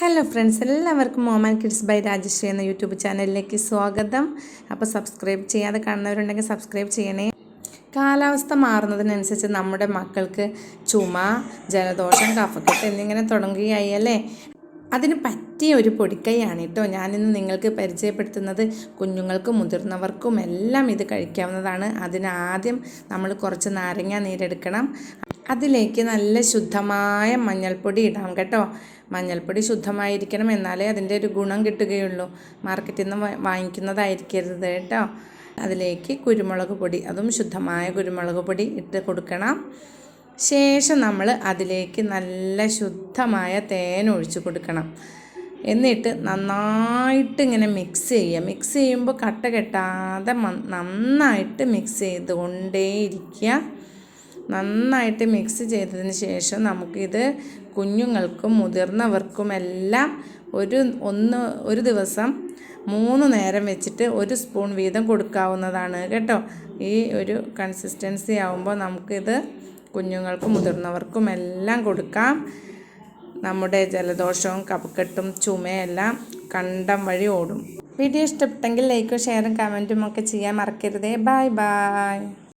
Hello friends, എല്ലാവർക്കും mom and kids by Rajashree എന്ന YouTube ചാനലിലേക്ക് സ്വാഗതം. അപ്പോൾ സബ്സ്ക്രൈബ് ചെയ്യാതെ കാണുന്നവരുണ്ടെങ്കിൽ സബ്സ്ക്രൈബ് ചെയ്യണേ. കാലാവസ്ഥ മാറുന്നതിനനുസരിച്ച് നമ്മുടെ മക്കൾക്ക് ചുമ, ജലദോഷം, കഫക്കെട്ട് എന്നിങ്ങനെ തുടങ്ങുകയായി അല്ലേ. അതിന് പറ്റിയ ഒരു പൊടിക്കൈയാണ് കേട്ടോ ഞാനിന്ന് നിങ്ങൾക്ക് പരിചയപ്പെടുത്തുന്നത്. കുഞ്ഞുങ്ങൾക്കും മുതിർന്നവർക്കും എല്ലാം ഇത് കഴിക്കാവുന്നതാണ്. അതിനാദ്യം നമ്മൾ കുറച്ച് നാരങ്ങ നീരെടുക്കണം. അതിലേക്ക് നല്ല ശുദ്ധമായ മഞ്ഞൾപ്പൊടി ഇടാം കേട്ടോ. മഞ്ഞൾപ്പൊടി ശുദ്ധമായിരിക്കണം, എന്നാലേ അതിൻ്റെ ഒരു ഗുണം കിട്ടുകയുള്ളൂ. മാർക്കറ്റിൽ നിന്ന് വാങ്ങിക്കുന്നതായിരിക്കരുത് കേട്ടോ. അതിലേക്ക് കുരുമുളക് പൊടി, അതും ശുദ്ധമായ കുരുമുളക് പൊടി ഇട്ട് കൊടുക്കണം. ശേഷം നമ്മൾ അതിലേക്ക് നല്ല ശുദ്ധമായ തേൻ ഒഴിച്ച് കൊടുക്കണം. എന്നിട്ട് നന്നായിട്ട് ഇങ്ങനെ മിക്സ് ചെയ്യുക. മിക്സ് ചെയ്യുമ്പോൾ കട്ട കെട്ടാതെ നന്നായിട്ട് മിക്സ് ചെയ്തുകൊണ്ടേയിരിക്കുക. നന്നായിട്ട് മിക്സ് ചെയ്തതിന് ശേഷം നമുക്കിത് കുഞ്ഞുങ്ങൾക്കും മുതിർന്നവർക്കും എല്ലാം ഒരു ദിവസം 3 നേരം വെച്ചിട്ട് 1 സ്പൂൺ വീതം കൊടുക്കാവുന്നതാണ് കേട്ടോ. ഈ ഒരു കൺസിസ്റ്റൻസി ആവുമ്പോൾ നമുക്കിത് കുഞ്ഞുങ്ങൾക്കും മുതിർന്നവർക്കും എല്ലാം കൊടുക്കാം. നമ്മുടെ ജലദോഷവും കഫക്കെട്ടും ചുമയെല്ലാം കണ്ടം വഴി ഓടും. വീഡിയോ ഇഷ്ടപ്പെട്ടെങ്കിൽ ലൈക്കും ഷെയറും കമൻറ്റും ഒക്കെ ചെയ്യാൻ മറക്കരുതേ. Bye bye.